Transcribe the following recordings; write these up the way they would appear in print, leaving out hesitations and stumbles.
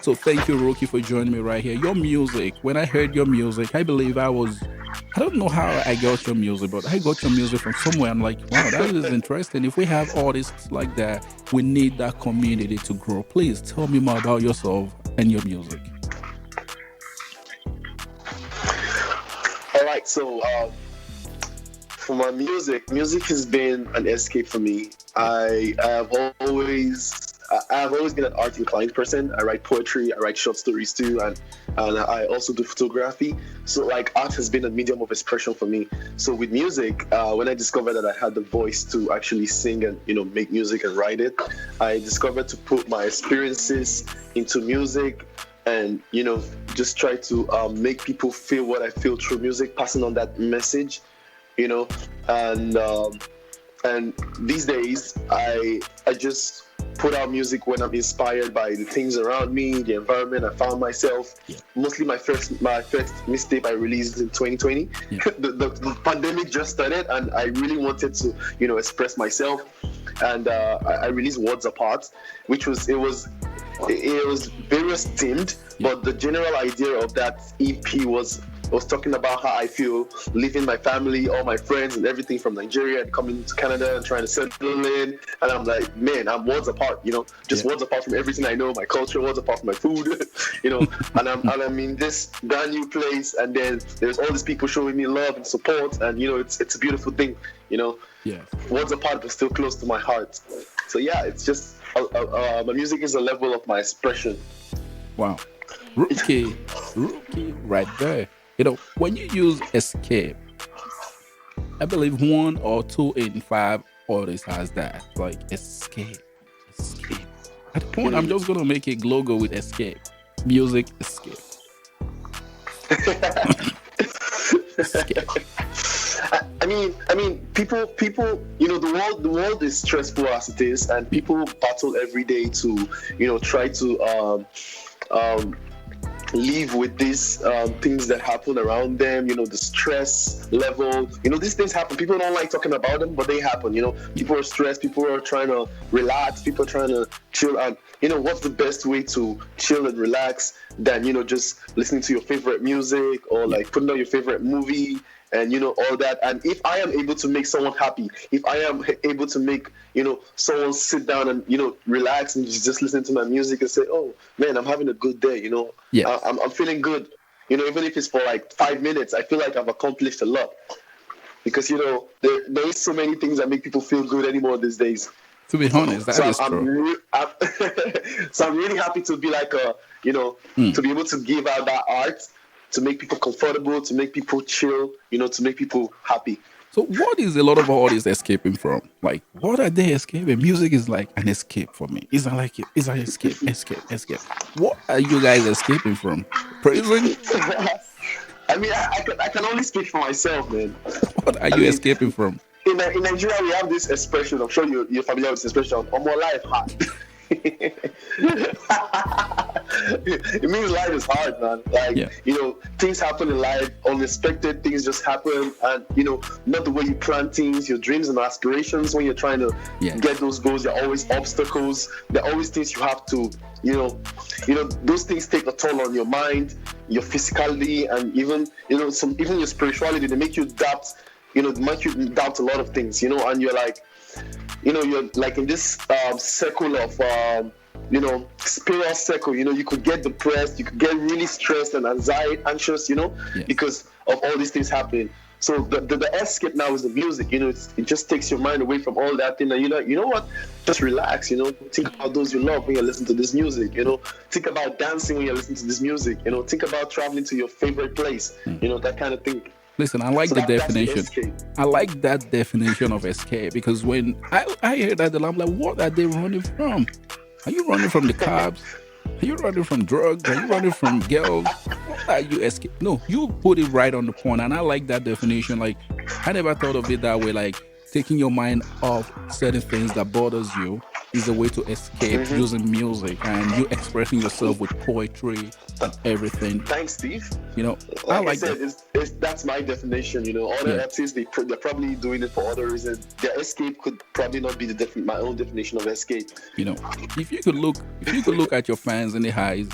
So thank you, Rookie, for joining me right here. Your music, when I heard your music, I don't know how I got your music, but I got your music from somewhere. I'm like, wow, that is interesting. If we have artists like that, we need that community to grow. Please tell me more about yourself and your music. All right, so for my music has been an escape for me. I've always been an art inclined person. I write poetry, I write short stories too, and I also do photography. So like art has been a medium of expression for me. So with music, when I discovered that I had the voice to actually sing and make music and write it, I discovered to put my experiences into music and just try to make people feel what I feel through music, passing on that message, you know, and these days I just put out music when I'm inspired by the things around me, the environment I found myself. Yeah. Mostly my first mixtape I released in 2020. Yeah. the pandemic just started, and I really wanted to express myself, and I released Words Apart, which it was various themed, but the general idea of that EP was talking about how I feel leaving my family, all my friends, and everything from Nigeria and coming to Canada and trying to settle in. And I'm like, man, I'm worlds apart, just worlds apart from everything I know, my culture, worlds apart from my food, and I'm in this brand new place, and then there's all these people showing me love and support, and it's a beautiful thing, Yeah. Worlds apart, but still close to my heart. So yeah, it's just my music is a level of my expression. Wow. Rookie right there. When you use escape, I believe one or two in five artists has that. Like escape. Escape. At the point, I'm just gonna make a logo with escape. Music escape. Escape. People, the world is stressful as it is, and people battle every day to, try to live with these things that happen around them, the stress level. These things happen. People don't like talking about them, but they happen. People are stressed, people are trying to relax, people are trying to chill. And what's the best way to chill and relax than just listening to your favorite music, or like putting on your favorite movie, and all that. And if I am able to make someone happy, if I am able to make someone sit down and relax and just listen to my music and say, oh man, I'm having a good day, Yes. I'm feeling good, even if it's for like 5 minutes, I feel like I've accomplished a lot, because there is so many things that make people feel good anymore these days. To be honest, that So is true. so I'm really happy to be like to be able to give out that art, to make people comfortable, to make people chill, to make people happy. So, what is a lot of artists escaping from? Like, what are they escaping? Music is like an escape for me. It's not like it. It's an escape, escape, escape. What are you guys escaping from? Prison? I can only speak for myself, man. What are I you mean, escaping from? in Nigeria, we have this expression. I'm sure you're familiar with this expression. "Omo life hard." It means life is hard, man. Like, Yeah. things happen in life, unexpected things just happen, and not the way you plan things, your dreams and aspirations. When you're trying to Yeah. get those goals, there are always obstacles. There are always things you have to, those things take a toll on your mind, your physicality, and even even your spirituality. They make you doubt, they make you doubt a lot of things, and you're like, you're like in this circle of spiral circle. You could get depressed, you could get really stressed and anxious, Yes. because of all these things happening. So the escape now is the music. It just takes your mind away from all that thing, and you know what, just relax. Think about those you love when you listen to this music. Think about dancing when you listen to this music. Think about traveling to your favorite place. That kind of thing. Listen, I like So the that's the definition. escape. I like that definition of escape because when I hear that, I'm like, what are they running from? Are you running from the cops? Are you running from drugs? Are you running from girls? What are you escape? No, you put it right on the point, and I like that definition. Like, I never thought of it that way. Like, taking your mind off certain things that bothers you is a way to escape using music and you expressing yourself with poetry and everything. Thanks, Steve. You know, I Like I like said, that. that's my definition. Other artists, they're probably doing it for other reasons. Their escape could probably not be my own definition of escape. If you could look at your fans in the eyes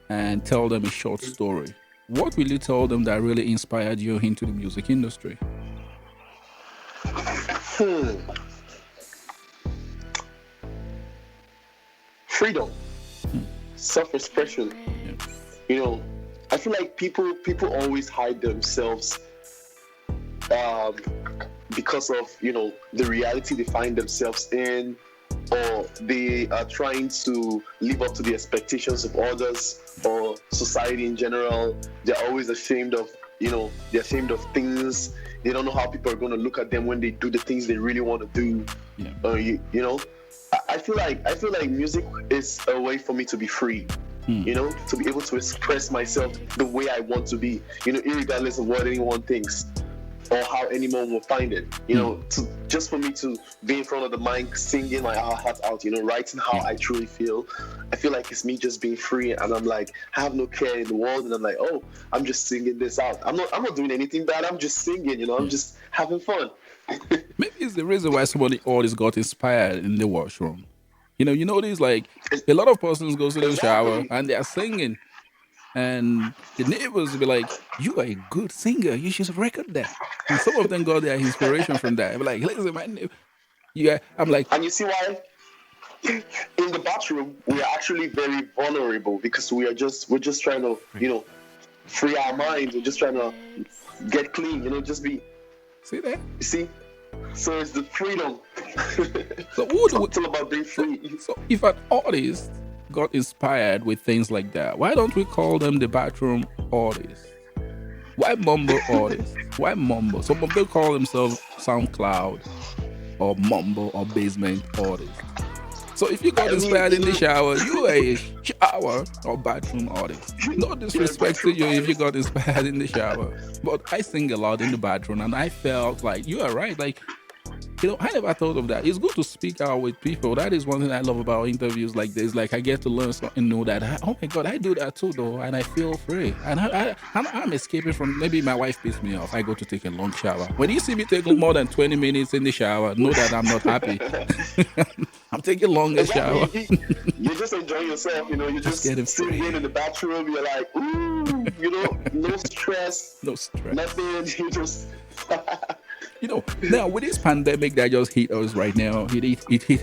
and tell them a short story, what will you tell them that really inspired you into the music industry? Freedom, self-expression. I feel like people always hide themselves because of the reality they find themselves in, or they are trying to live up to the expectations of others or society in general. They're always ashamed of they're ashamed of things. They don't know how people are going to look at them when they do the things they really want to do. I feel like music is a way for me to be free. To be able to express myself the way I want to be, irregardless of what anyone thinks or how anyone will find it. Just for me to be in front of the mic, singing my heart out, writing how I truly feel. I feel like it's me just being free, and I'm like, I have no care in the world, and I'm like, oh, I'm just singing this out. I'm not doing anything bad. I'm just singing, I'm just having fun. Maybe it's the reason why somebody always got inspired in the washroom. This, like, a lot of persons go to the shower and they are singing, and the neighbors will be like, "You are a good singer. You should record that." And some of them got their inspiration from that. I'm like, "Listen, man, I'm like, and you see why? In the bathroom, we are actually very vulnerable because we're just trying to, free our minds. We're just trying to get clean. Just be. See that? You see. So it's the freedom. So it's all about being free. So if an artist got inspired with things like that, why don't we call them the bathroom artists? Why mumble artists? Why mumble? Some of them call themselves SoundCloud or mumble or basement artists. So if you got inspired in the shower, you are a shower or bathroom artist. No disrespect to you if you got inspired in the shower. But I sing a lot in the bathroom, and I felt like you are right. Like, I never thought of that. It's good to speak out with people. That is one thing I love about interviews like this. Like, I get to learn something new that, oh my God, I do that too, though. And I feel free. And I'm escaping from, maybe my wife pissed me off. I go to take a long shower. When you see me take more than 20 minutes in the shower, know that I'm not happy. I'm taking longer shower. You're just enjoying yourself, you're just getting free. Sitting in the bathroom, you're like, ooh, no stress. No stress. Nothing, you just... Now with this pandemic that just hit us right now, it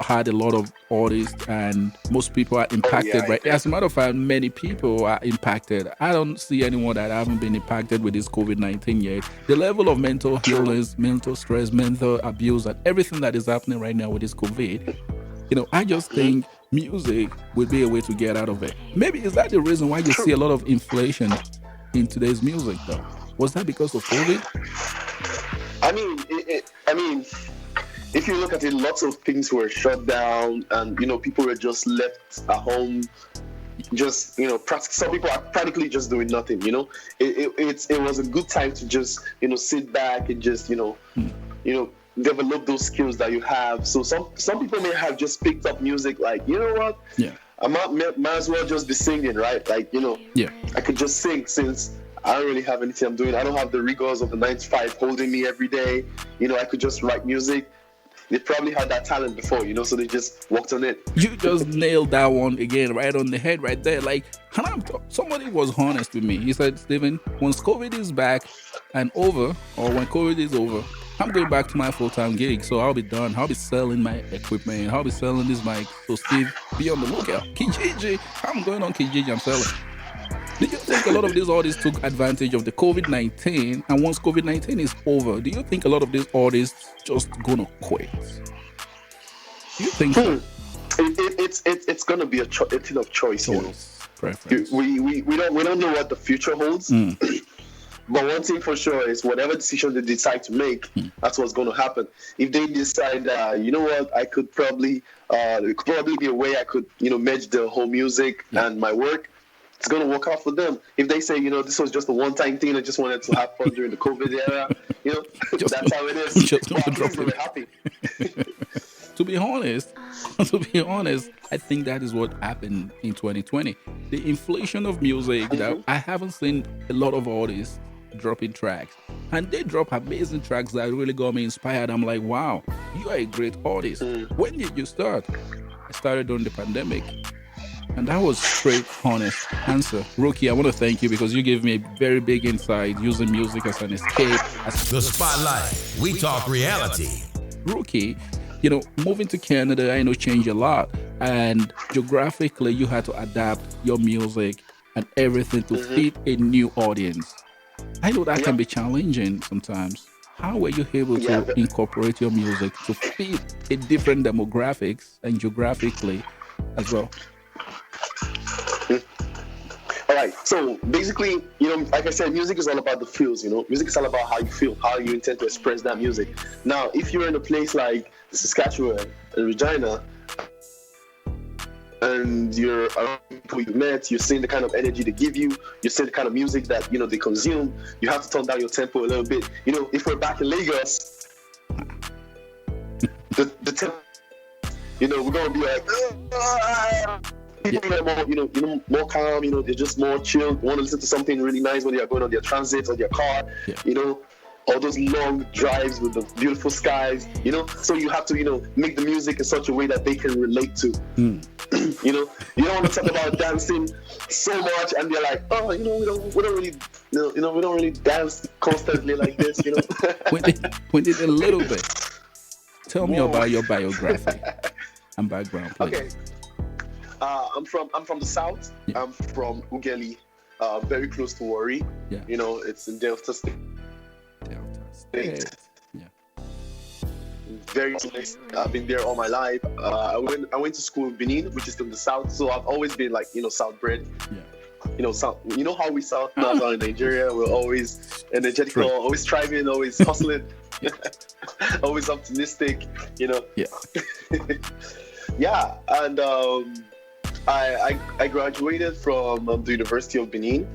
had a lot of artists, and most people are impacted, right? As a matter of fact, many people are impacted. I don't see anyone that haven't been impacted with this COVID-19 yet. The level of mental illness, mental stress, mental abuse, and everything that is happening right now with this COVID, I just think music would be a way to get out of it. Maybe is that the reason why you see a lot of inflation in today's music, though? Was that because of COVID? I mean, if you look at it, lots of things were shut down, and people were just left at home. Just some people are practically just doing nothing. It was a good time to just sit back and just develop those skills that you have. So some people may have just picked up music, like, you know what? Yeah. I might as well just be singing, right? Like, Yeah. I could just sing since I don't really have anything I'm doing. I don't have the rigors of the 9 to 5 holding me every day. I could just write music. They probably had that talent before, so they just worked on it. You just nailed that one again, right on the head, right there. Like, somebody was honest with me. He said, Steven, once COVID is back and over, or when COVID is over, I'm going back to my full-time gig. So I'll be done. I'll be selling my equipment. I'll be selling this mic. So Steve, be on the lookout. Kijiji, I'm going on Kijiji. I'm selling. Do you think a lot of these artists took advantage of the COVID-19, and once COVID-19 is over, do you think a lot of these artists just gonna quit? Do you think so? It's gonna be a thing of choice. Preference. We don't know what the future holds. But one thing for sure is whatever decision they decide to make, that's what's going to happen. If they decide, you know what, I could probably, it could probably be a way I could, merge the whole music and my work, it's going to work out for them. If they say, this was just a one-time thing, I just wanted to have fun during the COVID era, that's how it is. Just we're happy. To be honest, I think that is what happened in 2020. The inflation of music, that I haven't seen a lot of artists dropping tracks. And they drop amazing tracks that really got me inspired. I'm like, wow, you are a great artist. When did you start? I started during the pandemic. And that was straight, honest answer. Rooky, I want to thank you because you gave me a very big insight using music as an escape. The Spotlight. We talk reality. Rooky, moving to Canada, I know changed a lot. And geographically, you had to adapt your music and everything to fit a new audience. I know that can be challenging sometimes. How were you able to incorporate your music to fit a different demographics and geographically as well? All right. So basically, like I said, music is all about the feels. Music is all about how you feel, how you intend to express that music. Now, if you're in a place like Saskatchewan and Regina, and you're around people you met, you're seeing the kind of energy they give you, you're seeing the kind of music that they consume, you have to turn down your tempo a little bit. If we're back in Lagos, the tempo, we're gonna be like, people are more, more calm. They're just more chill. Want to listen to something really nice when they are going on their transit or their car. All those long drives with the beautiful skies. So you have to make the music in such a way that they can relate to. You don't want to talk about dancing so much and they're like, oh, we don't really, we don't really dance constantly like this. We did a little bit. Tell me about your biography and background, please. Okay. I'm from the south. Yeah. I'm from Ughelli, very close to Warri. Yeah. It's in Delta State. Yeah. Very nice. I've been there all my life. I went to school in Benin, which is in the south. So I've always been like South bred. Yeah. South. How we South now in Nigeria. We're always energetical, always striving, always hustling, always optimistic. Yeah. Yeah, and I graduated from the University of Benin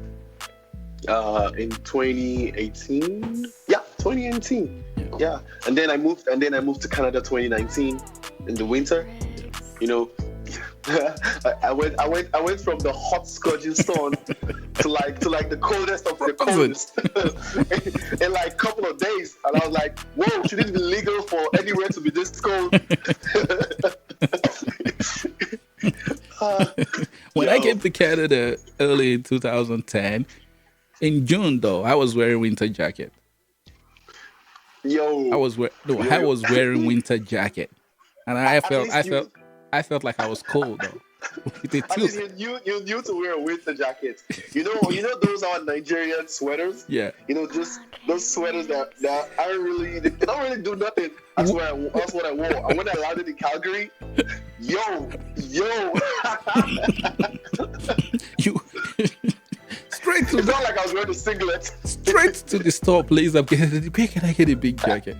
in 2018. Yeah, 2018. Yeah, and then I moved to Canada 2019 in the winter. I went from the hot scorching sun to like the coldest of the coldest in like a couple of days, and I was like, whoa, should it be legal for anywhere to be this cold? When I came to Canada early in 2010, in June though, I was wearing winter jacket. I was wearing winter jacket, and I felt like I was cold though. You knew to wear a winter jacket. Those are Nigerian sweaters. Yeah. Just those sweaters that aren't really, they don't really do nothing. That's what I wore. And when I landed in Calgary, yo. You straight to it's not like I was wearing a singlet. Straight to the store, please. Where can I get a big jacket?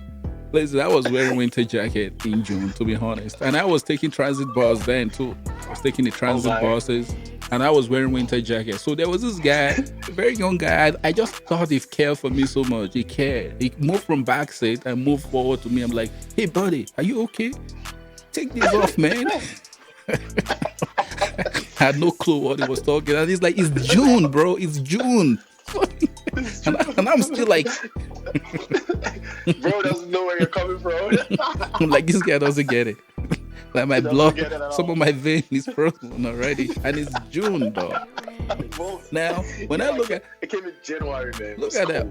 Listen, I was wearing winter jacket in June, to be honest. And I was taking transit bus then too. I was taking the transit buses and I was wearing winter jacket. So there was this guy, a very young guy. I just thought he cared for me so much. He cared. He moved from back seat and moved forward to me. I'm like, hey buddy, are you okay? Take this off, man. I had no clue what he was talking. And he's like, it's June, bro. It's June. and I'm still like, bro doesn't know where you're coming from. I'm like, this guy doesn't get it. Like my blood, some of my vein is frozen already, and it's June, though. Now, when I look at it, came in January, man. Look at that.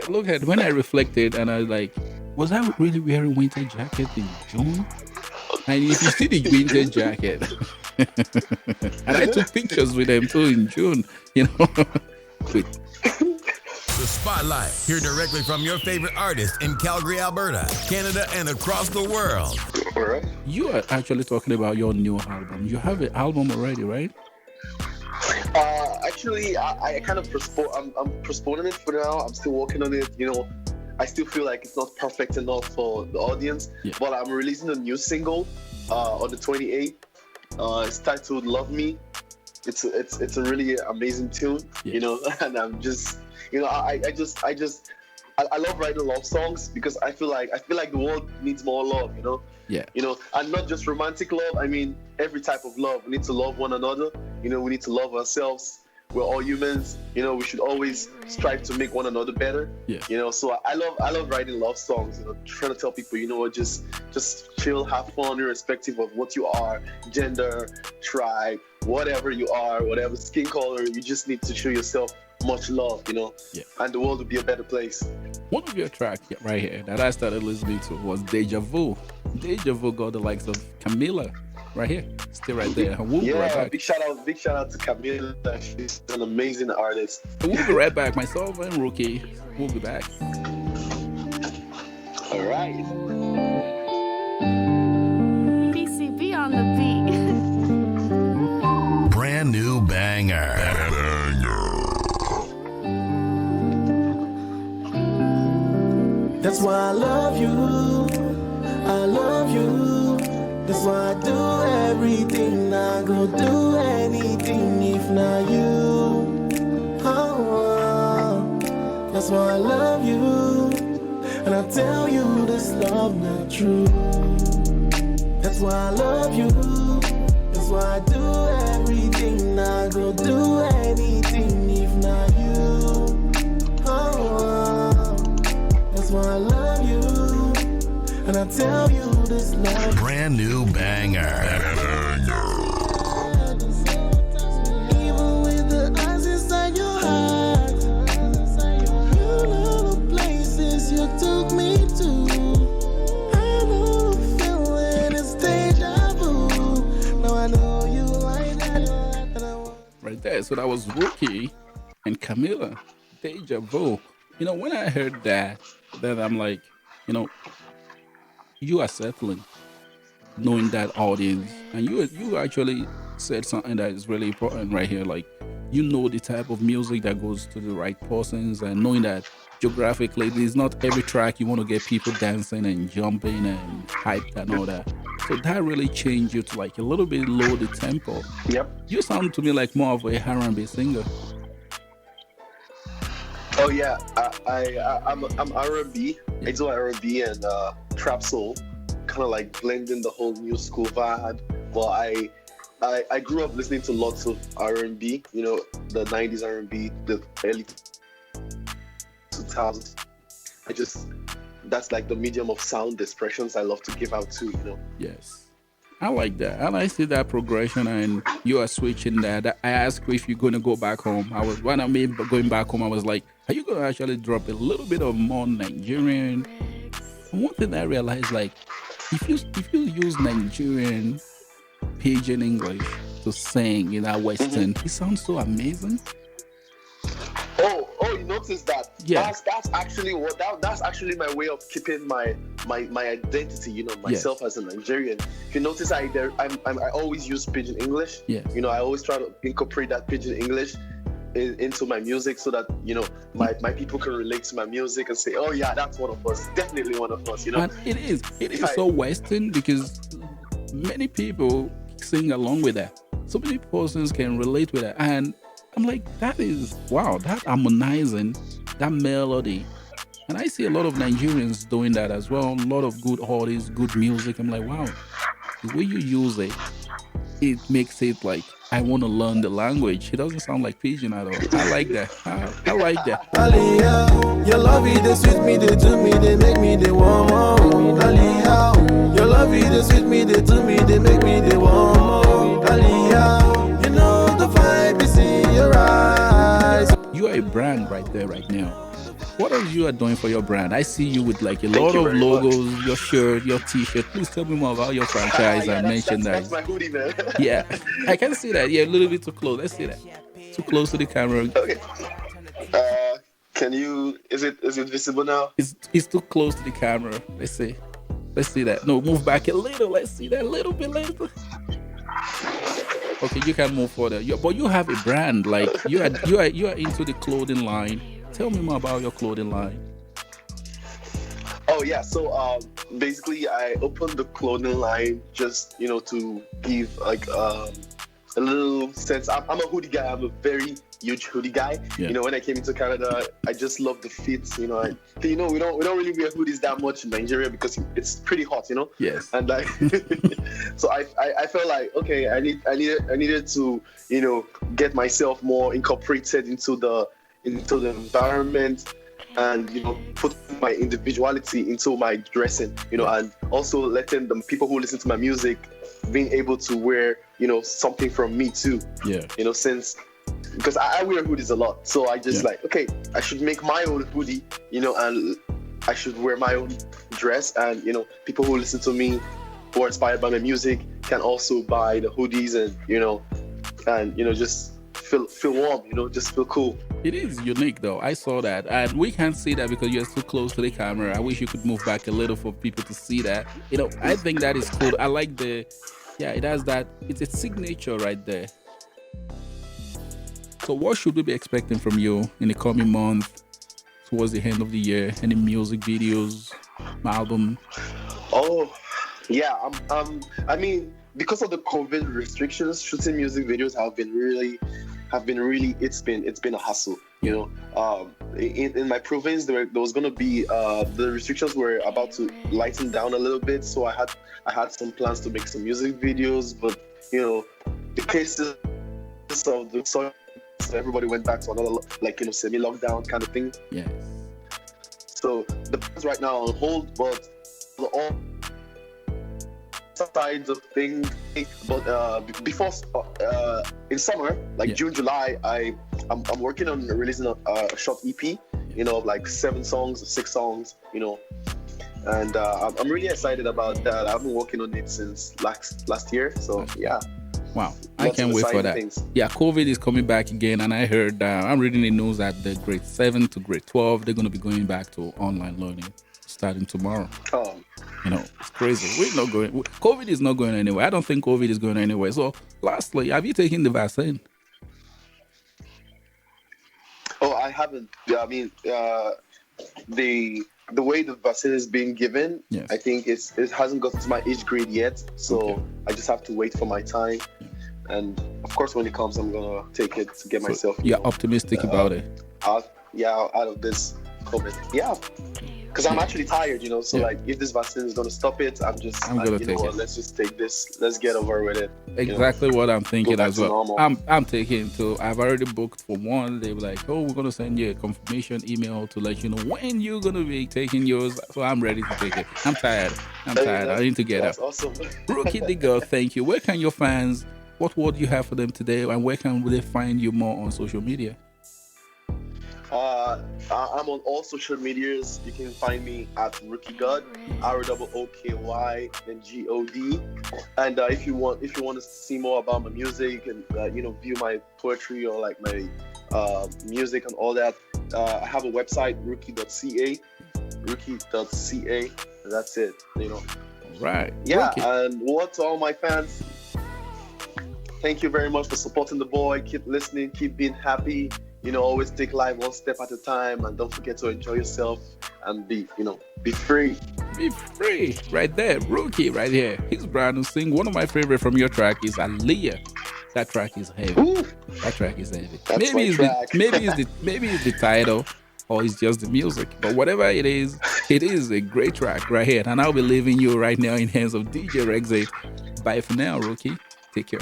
Look at when I reflected, and I was like, was I really wearing winter jacket in June? And if you see the winter jacket, and I took pictures with them too in June, The Spotlight, here directly from your favorite artist in Calgary, Alberta, Canada, and across the world. All right. You are actually talking about your new album. You have an album already, right? Actually, I kind of I'm postponing it for now. I'm still working on it. I still feel like it's not perfect enough for the audience. Yeah. But I'm releasing a new single on the 28th. It's titled "Love Me." It's a really amazing tune, and I'm just. I love writing love songs because I feel like the world needs more love, Yeah. And not just romantic love. I mean, every type of love. We need to love one another. We need to love ourselves. we're all humans. You know, we should always strive to make one another better. Yeah. You know, so I love writing love songs. You know, trying to tell people, you know what, just chill, have fun, irrespective of what you are, gender, tribe, whatever you are, whatever skin color. You just need to show yourself much love, you know, and the world will be a better place. One of your tracks right here that I started listening to was Deja Vu. Deja Vu got the likes of Camila right here, still right there. We'll be right back. Big shout out to Camila. She's an amazing artist. We'll be right back. Myself and Rooky. We'll be back. All right. PCB on the beat. Brand new banger. That's why I love you. I love you. That's why I do everything. I go do anything if not you. Oh, that's why I love you. And I tell you this love not true. That's why I love you. That's why I do everything. I go do anything if not you. Oh, that's why I love you. And I tell you this love. Brand new banger. Even with the eyes inside your heart, you know the places you took me to. I know the feeling is deja vu. Now I know you like that. Right there. So that was Rooky and Camila. Deja Vu. You know, when I heard that, then I'm like, you know, you are settling, knowing that audience, and you actually said something that is really important right here. Like, you know the type of music that goes to the right persons, and knowing that geographically, it's not every track you want to get people dancing and jumping and hyped and all that. So that really changed you to like a little bit low the tempo. Yep. You sound to me like more of a R&B singer. Oh yeah, I'm R&B. I do R&B and trap soul, kind of like blending the whole new school vibe. Well, I grew up listening to lots of R&B. You know, the '90s R&B, the early 2000s. That's like the medium of sound expressions I love to give out to. You know. Yes. I like that. And I see that progression, and you are switching that. I asked you if you're going to go back home. When I mean going back home, I was like, are you going to actually drop a little bit of more Nigerian? And one thing I realized, like, if you use Nigerian pidgin English to sing in our Western, it sounds so amazing. Oh, you noticed that? Yeah. That's actually that's actually my way of keeping my identity, you know, myself as a Nigerian. If you notice, I always use pidgin English. Yes. You know, I always try to incorporate that pidgin English into my music so that, you know, my people can relate to my music and say, oh yeah, that's one of us, definitely one of us, you know. And it is so Western because many people sing along with that. So many persons can relate with that, and I'm like, that is, wow, that harmonizing, that melody. And I see a lot of Nigerians doing that as well. A lot of good artists, good music. I'm like, wow, the way you use it, it makes it like, I want to learn the language. It doesn't sound like pidgin at all. I like that. I like that. Aliyah, your love it, they sweet me, they do me, they make me, they want more. Aliyah, your love it, they sweet me, they do me, they make me, they want more. Aliyah, you know the vibe is in your eyes. You are a brand right there, right now. What else you are doing for your brand? I see you with like a lot of logos, your shirt, your T-shirt. Please tell me more about your franchise and merchandise. That's my hoodie, man. Yeah, I can see that. Yeah, a little bit too close. Let's see that. Too close to the camera. Okay. Can you? Is it visible now? It's too close to the camera. Let's see that. No, move back a little. Let's see that a little bit later. Okay, you can move further. But you have a brand. Like you are into the clothing line. Tell me more about your clothing line. Oh yeah, so basically I opened the clothing line just, you know, to give like a little sense. I'm a hoodie guy. I'm a very huge hoodie guy. Yeah. You know, when I came into Canada, I just love the fits. You know, we don't really wear hoodies that much in Nigeria because it's pretty hot. You know. Yes. And like, so I felt like, okay, I needed to, you know, get myself more incorporated into the environment, and, you know, put my individuality into my dressing, you know, and also letting the people who listen to my music being able to wear, you know, something from me too. Yeah. You know, because I wear hoodies a lot, so I just like, okay, I should make my own hoodie, you know, and I should wear my own dress, and, you know, people who listen to me, who are inspired by my music, can also buy the hoodies, and you know, just feel warm, you know, just feel cool. It is unique though. I saw that, and we can't see that because you're too close to the camera. I wish you could move back a little for people to see that. You know, I think that is cool. I like it has that. It's a signature right there. So what should we be expecting from you in the coming month, towards the end of the year? Any music videos, album? Oh, yeah. I mean, because of the COVID restrictions, shooting music videos have been really. It's been a hassle. You know, in my province, there was gonna be the restrictions were about to lighten down a little bit. So I had some plans to make some music videos, but you know, the cases of the so everybody went back to another, like, you know, semi-lockdown kind of thing. Yes. So the plans right now on hold, but all sides of things. But before in summer, like June, July, I'm working on releasing a short EP. You know, like 7 songs or 6 songs. You know, and I'm really excited about that. I've been working on it since last year. So yeah. Wow, I can't wait for that. Things. Yeah, COVID is coming back again, and I heard I'm reading the news that the grade 7 to grade 12 they're going to be going back to online learning starting tomorrow. You know, it's crazy. We're not going. COVID is not going anywhere. I don't think COVID is going anywhere. So, lastly, have you taken the vaccine? Oh, I haven't. I mean, the way the vaccine is being given, yes. I think it hasn't gotten to my age grade yet. So okay. I just have to wait for my time. And of course, when it comes, I'm gonna take it to get myself. You're optimistic about it. Out of this COVID. Yeah. Because I'm actually tired, you know. So like, if this vaccine is gonna stop it, I'm gonna take it. Let's just take this. Let's get over with it. Exactly what I'm thinking as well. Normal. I'm taking too. I've already booked for one. They were like, "Oh, we're gonna send you a confirmation email to let you know when you're gonna be taking yours." So I'm ready to take it. I'm tired. I need to get up. That's awesome. Rooky the girl, thank you. Where can your fans? What word you have for them today, and where can they find you more on social media? I'm on all social medias. You can find me at Rooky God, ROOKY, then GOD. And if you want to see more about my music and view my poetry or like my music and all that, I have a website, rooky.ca. That's it. You know. Right. Yeah. Rooky. And what to all my fans? Thank you very much for supporting the boy. Keep listening. Keep being happy. You know, always take life one step at a time, and don't forget to enjoy yourself and be free. Be free. Right there. Rooky right here. He's brand new sing. One of my favorite from your track is Aliyah. That track is heavy. Ooh, that track is heavy. That's Maybe it's the title or it's just the music. But whatever it is a great track right here. And I'll be leaving you right now in hands of DJ Rexate. Bye for now, Rooky. Take care.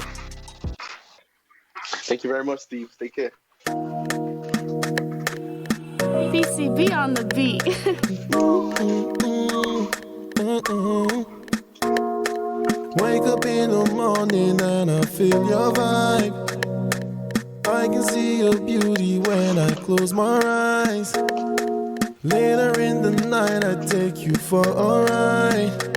Thank you very much, Steve. Take care. PCB on the beat. Wake up in the morning and I feel your vibe. I can see your beauty when I close my eyes. Later in the night I take you for a ride.